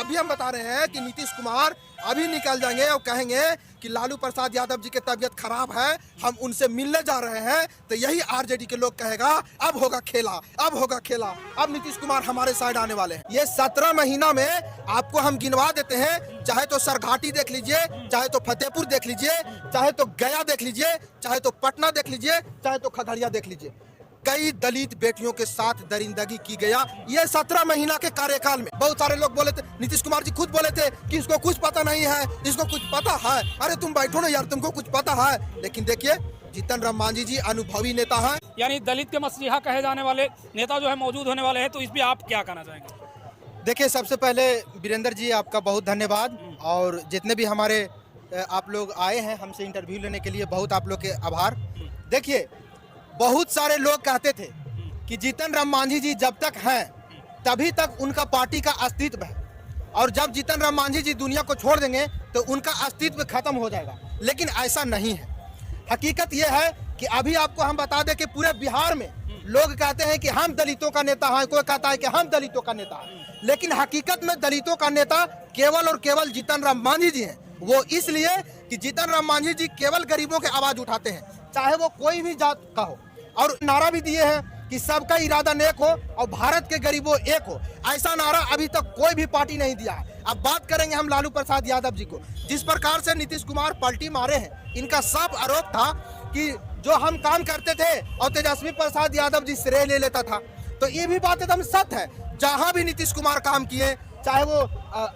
अभी हम बता रहे हैं कि नीतीश कुमार अभी निकल जाएंगे और कहेंगे कि लालू प्रसाद यादव जी की तबीयत खराब है, हम उनसे मिलने जा रहे हैं। तो यही आरजेडी के लोग कहेगा अब होगा खेला, अब होगा खेला, अब नीतीश कुमार हमारे साइड आने वाले हैं। ये 17 महीना में आपको हम गिनवा देते हैं, चाहे तो सरघाटी देख लीजिए, चाहे तो फतेहपुर देख लीजिए, चाहे तो गया देख लीजिए, चाहे तो पटना देख लीजिए, चाहे तो खगड़िया देख लीजिए। कई दलित बेटियों के साथ दरिंदगी की गया ये 17 महीना के कार्यकाल में। बहुत सारे लोग बोले थे, नीतीश कुमार जी खुद बोले थे कि इसको कुछ पता नहीं है, इसको कुछ पता है। अरे तुम बैठो ना यार, तुमको कुछ पता है। लेकिन देखिए जीतन राम मांझी जी अनुभवी नेता हैं, यानी दलित के मसीहा कहे जाने वाले नेता जो है मौजूद होने वाले हैं, तो इस पे आप क्या कहना चाहेंगे? देखिए सबसे पहले वीरेंद्र जी आपका बहुत धन्यवाद, और जितने भी हमारे आप लोग आए हैं हमसे इंटरव्यू लेने के लिए, बहुत आप लोग के आभार। देखिए बहुत सारे लोग कहते थे कि जीतन राम मांझी जी जब तक हैं तभी तक उनका पार्टी का अस्तित्व है, और जब जीतन राम मांझी जी दुनिया को छोड़ देंगे तो उनका अस्तित्व खत्म हो जाएगा। लेकिन ऐसा नहीं है। हकीकत यह है कि अभी आपको हम बता दें कि पूरे बिहार में लोग कहते हैं कि हम दलितों का नेता हैं, कोई कहता है कि हम दलितों का नेता हैं, लेकिन हकीकत में दलितों का नेता केवल और केवल जीतन राम मांझी जी हैं। वो इसलिए कि जीतन राम मांझी जी केवल गरीबों के आवाज उठाते हैं, चाहे वो कोई भी जात का हो, और नारा भी दिए हैं कि सबका इरादा नेक हो और भारत के गरीबों एक हो। ऐसा नारा अभी तक कोई भी पार्टी नहीं दिया है। अब बात करेंगे हम लालू प्रसाद यादव जी को। जिस प्रकार से नीतीश कुमार पलटी मारे हैं, इनका सब आरोप था कि जो हम काम करते थे और तेजस्वी प्रसाद यादव जी श्रेय ले लेता था। तो ये भी बात एकदम सत्य है। जहां भी नीतीश कुमार काम किए, चाहे वो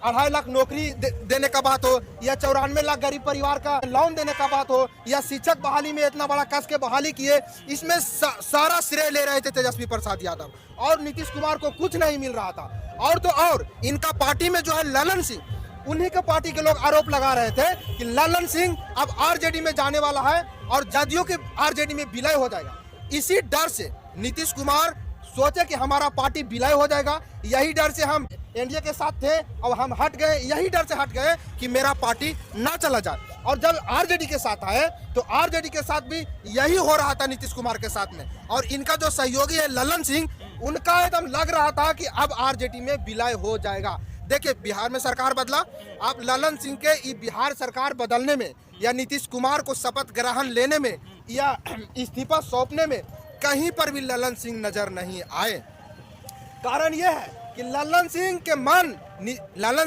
2.5 लाख नौकरी देने का बात हो, या 94 लाख गरीब परिवार का लोन देने का बात हो, या शिक्षक बहाली में इतना बड़ा कस के बहाली किए, इसमें सारा श्रेय ले रहे थे तेजस्वी प्रसाद यादव, और नीतीश कुमार को कुछ नहीं मिल रहा था। और तो और इनका पार्टी में जो है ललन सिंह, उन्हीं के पार्टी के लोग आरोप लगा रहे थे कि ललन सिंह अब आरजेडी में जाने वाला है और जदयू के आरजेडी में विलय हो जाएगा। इसी डर से नीतीश कुमार सोचे कि हमारा पार्टी विलय हो जाएगा, यही डर से हम एनडीए के साथ थे और हम हट गए, यही डर से हट गए कि मेरा पार्टी ना चला जाए। और जब आरजेडी के साथ आए तो आरजेडी के साथ भी यही हो रहा था नीतीश कुमार के साथ में। और इनका जो सहयोगी है ललन सिंह, उनका एकदम लग रहा था कि अब आरजेडी में विलय हो जाएगा। देखिए बिहार में सरकार बदला, आप ललन सिंह के बिहार सरकार बदलने में या नीतीश कुमार को शपथ ग्रहण लेने में या इस्तीफा सौंपने में कहीं पर भी ललन सिंह नजर नहीं आए। कारण यह है कि ललन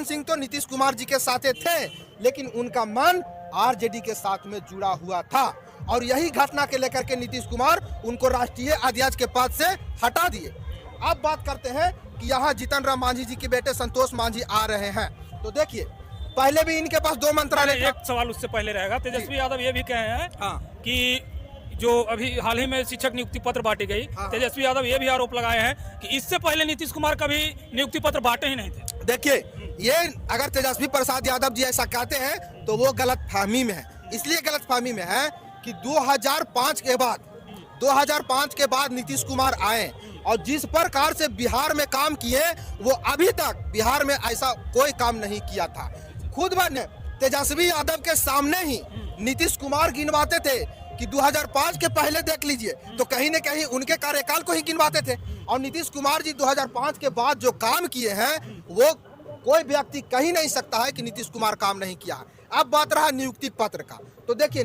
सिंह तो नीतीश कुमार जी के साथ थे, लेकिन उनका मन आरजेडी के साथ में जुड़ा हुआ था, और यही घटना के लेकर के नीतीश कुमार उनको राष्ट्रीय अध्यक्ष के पद से हटा दिए। अब बात करते हैं कि यहाँ जीतन राम मांझी जी के बेटे संतोष मांझी आ रहे हैं। तो देखिए पहले भी इनके पास 2 मंत्रालय। एक सवाल उससे पहले रहेगा, तेजस्वी यादव ये भी कहे हैं कि जो अभी हाल ही में शिक्षक नियुक्ति पत्र बांटी गई, तेजस्वी यादव ये भी आरोप लगाए हैं कि इससे पहले नीतीश कुमार कभी नियुक्ति पत्र बांटे ही नहीं थे। देखिए ये अगर तेजस्वी प्रसाद यादव जी ऐसा कहते हैं तो वो गलतफहमी में है। इसलिए गलतफहमी में है कि 2005 के बाद नीतीश कुमार आए और जिस प्रकार से बिहार में काम किए, वो अभी तक बिहार में ऐसा कोई काम नहीं किया था। खुद तेजस्वी यादव के सामने ही नीतीश कुमार गिनवाते थे कि 2005 के पहले देख लीजिए तो कहीं न कहीं उनके कार्यकाल को ही गिनवाते थे, और नीतीश कुमार जी 2005 के बाद जो काम किए हैं वो कोई व्यक्ति कह ही नहीं सकता है कि नीतीश कुमार काम नहीं किया है। अब बात रहा नियुक्ति पत्र का, तो देखिए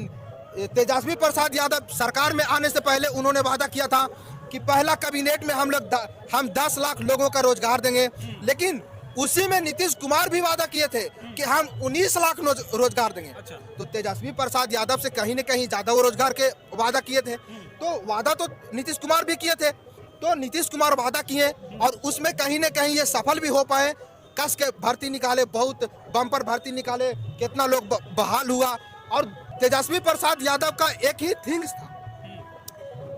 तेजस्वी प्रसाद यादव सरकार में आने से पहले उन्होंने वादा किया था कि पहला कैबिनेट में हम 10 लाख लोगों का रोजगार देंगे, लेकिन उसी में नीतीश कुमार भी वादा किए थे कि हम 19 लाख रोजगार देंगे। तो तेजस्वी प्रसाद यादव से कहीं न कहीं ज्यादा वो रोजगार के वादा किए थे। तो वादा तो नीतीश कुमार भी किए थे, तो नीतीश कुमार वादा किए और उसमें कहीं न कहीं ये सफल भी हो पाए। कस के भर्ती निकाले, बहुत बम्पर भर्ती निकाले, कितना लोग बहाल हुआ। और तेजस्वी प्रसाद यादव का एक ही थिंग्स था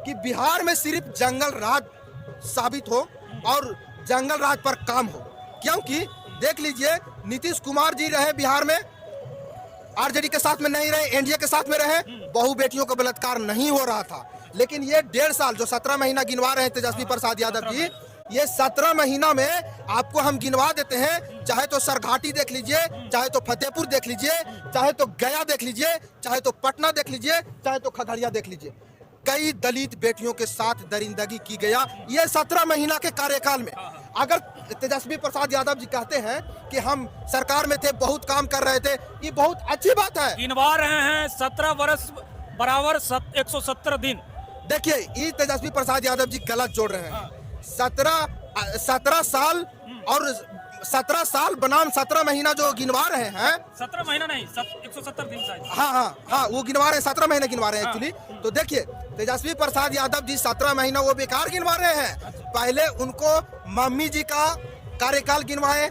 कि बिहार में सिर्फ जंगल राज साबित हो और जंगल राज पर काम हो, क्योंकि देख लीजिए नीतीश कुमार जी रहे बिहार में, आरजेडी के साथ में नहीं रहे, एनडीए के साथ में रहे, बहु बेटियों का बलात्कार नहीं हो रहा था। लेकिन ये 1.5 साल जो 17 महीना गिनवा रहे हैं तेजस्वी प्रसाद यादव जी, ये 17 महीना में आपको हम गिनवा देते हैं, चाहे तो सरघाटी देख लीजिए, चाहे तो फतेहपुर देख लीजिए, चाहे तो गया देख लीजिए, चाहे तो पटना देख लीजिए, चाहे तो खगड़िया देख लीजिए। कई दलित बेटियों के साथ दरिंदगी की गया ये 17 महीना के कार्यकाल में। अगर तेजस्वी प्रसाद यादव जी कहते हैं कि हम सरकार में थे, बहुत काम कर रहे थे, ये बहुत अच्छी बात है। गिनवा रहे हैं 17 वर्ष बराबर 170 दिन। देखिए ये तेजस्वी प्रसाद यादव जी गलत जोड़ रहे हैं। 17 साल और 17 साल बनाम 17 महीना जो गिनवा रहे हैं, 17 महीना नहीं, 170 दिन शायद। हाँ वो गिनवा रहे हैं, 17 महीने गिनवा रहे हैं एक्चुअली। तो देखिए तेजस्वी प्रसाद यादव जी 17 महीना वो बेकार गिनवा रहे हैं। पहले उनको मम्मी जी का कार्यकाल गिनवाए,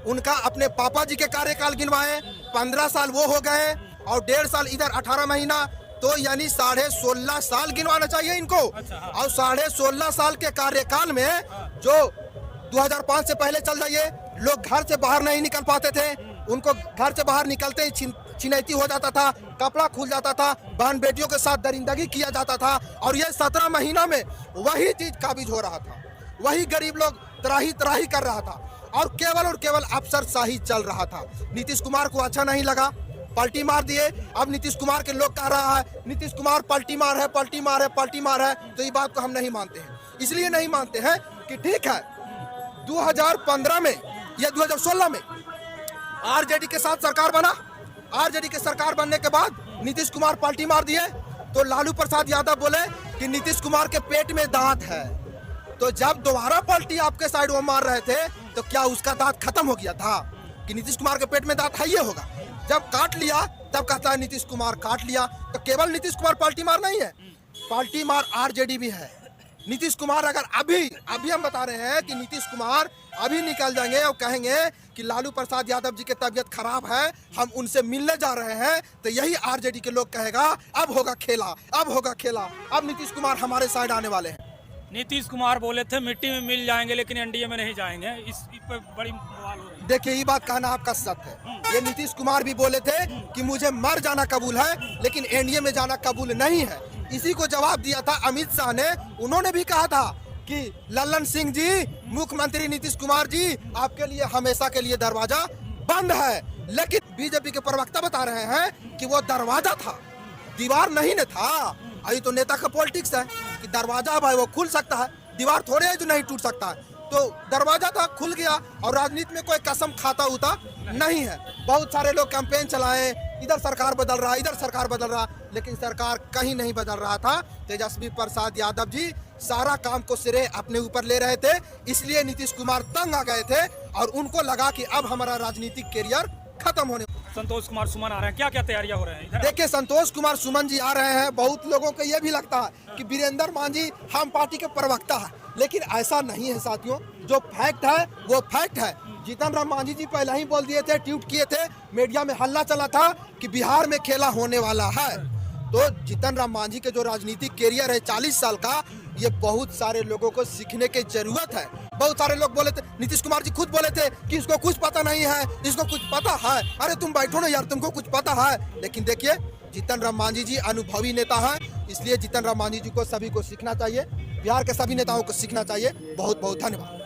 उनका अपने पापा जी के कार्यकाल गिनवाए, 15 साल वो हो गए और 1.5 साल इधर 18 महीना, तो यानी 16.5 साल गिनवाना चाहिए इनको। और 16.5 साल के कार्यकाल में जो 2005 से पहले चल जाइए, लोग घर से बाहर नहीं निकल पाते थे, उनको घर से बाहर निकलते ही छिनैती हो जाता था, कपड़ा खुल जाता था, बहन बेटियों के साथ दरिंदगी किया जाता था। और ये 17 महीना में वही चीज काबिज हो रहा था, वही गरीब लोग त्राही त्राही कर रहा था और केवल अफसरशाही चल रहा था। नीतीश कुमार को अच्छा नहीं लगा, पलटी मार दिए। अब नीतीश कुमार के लोग कह रहा है नीतीश कुमार पलटी मार है, पलटी मार है, पलटी मार है। तो ये बात को हम नहीं मानते हैं। इसलिए नहीं मानते हैं कि ठीक है 2015 में या 2016 में आरजेडी के साथ सरकार बना, आरजेडी के सरकार बनने के बाद नीतीश कुमार पलटी मार दिए, तो लालू प्रसाद यादव बोले कि नीतीश कुमार के पेट में दांत है। तो जब दोबारा पलटी आपके साइड वो मार रहे थे, तो क्या उसका दांत खत्म हो गया था कि नीतीश कुमार के पेट में दांत है? ये होगा जब काट लिया तब कहता है नीतीश कुमार काट लिया। तो केवल नीतीश कुमार पलटी मार नहीं है, पलटी मार आरजेडी भी है। नीतीश कुमार अगर अभी हम बता रहे हैं कि नीतीश कुमार अभी निकल जाएंगे और कहेंगे कि लालू प्रसाद यादव जी की तबीयत खराब है, हम उनसे मिलने जा रहे हैं, तो यही आरजेडी के लोग कहेगा अब होगा खेला, अब होगा खेला, अब नीतीश कुमार हमारे साइड आने वाले हैं। नीतीश कुमार बोले थे मिट्टी में मिल जाएंगे लेकिन एनडीए में नहीं जाएंगे, इस पे बड़ी बवाल हो रही है। देखिए ये बात कहना आपका सत्य है। ये नीतीश कुमार भी बोले थे कि मुझे मर जाना कबूल है लेकिन एनडीए में जाना कबूल नहीं है। इसी को जवाब दिया था अमित शाह ने। उन्होंने भी कहा था कि लल्लन सिंह जी, मुख्यमंत्री नीतीश कुमार जी, आपके लिए हमेशा के लिए दरवाजा बंद है। लेकिन बीजेपी के प्रवक्ता बता रहे हैं कि वो दरवाजा था, दीवार नहीं न था। अभी तो नेता का पॉलिटिक्स है कि दरवाजा भाई वो खुल सकता है, दीवार थोड़े है जो नहीं टूट सकता है। तो दरवाजा था, खुल गया। और राजनीति में कोई कसम खाता होता नहीं है। बहुत सारे लोग कैंपेन चलाए, इधर सरकार बदल रहा, इधर सरकार बदल रहा, लेकिन सरकार कहीं नहीं बदल रहा था। तेजस्वी प्रसाद यादव जी सारा काम को सिरे अपने ऊपर ले रहे थे, इसलिए नीतीश कुमार तंग आ गए थे और उनको लगा कि अब हमारा राजनीतिक कैरियर खत्म होने। संतोष कुमार सुमन आ रहे हैं, क्या क्या तैयारियां हो रही हैं? देखिए संतोष कुमार सुमन जी आ रहे हैं। बहुत लोगों को यह भी लगता है कि वीरेंद्र मांझी हम पार्टी के प्रवक्ता है, लेकिन ऐसा नहीं है साथियों। जो फैक्ट है वो फैक्ट है। जीतन राम मांझी जी पहले ही बोल दिए थे, ट्वीट किए थे, मीडिया में हल्ला चला था कि बिहार में खेला होने वाला है। तो जीतन राम मांझी के जो राजनीतिक कैरियर है 40 साल का, ये बहुत सारे लोगों को सीखने की जरूरत है। बहुत सारे लोग बोले थे, नीतीश कुमार जी खुद बोले थे कि इसको कुछ पता नहीं है, इसको कुछ पता है। अरे तुम बैठो ना यार, तुमको कुछ पता है। लेकिन देखिए जीतन राम मांझी जी अनुभवी नेता हैं, इसलिए जीतन राम मांझी जी को सभी को सीखना चाहिए, बिहार के सभी नेताओं को सीखना चाहिए। बहुत बहुत धन्यवाद।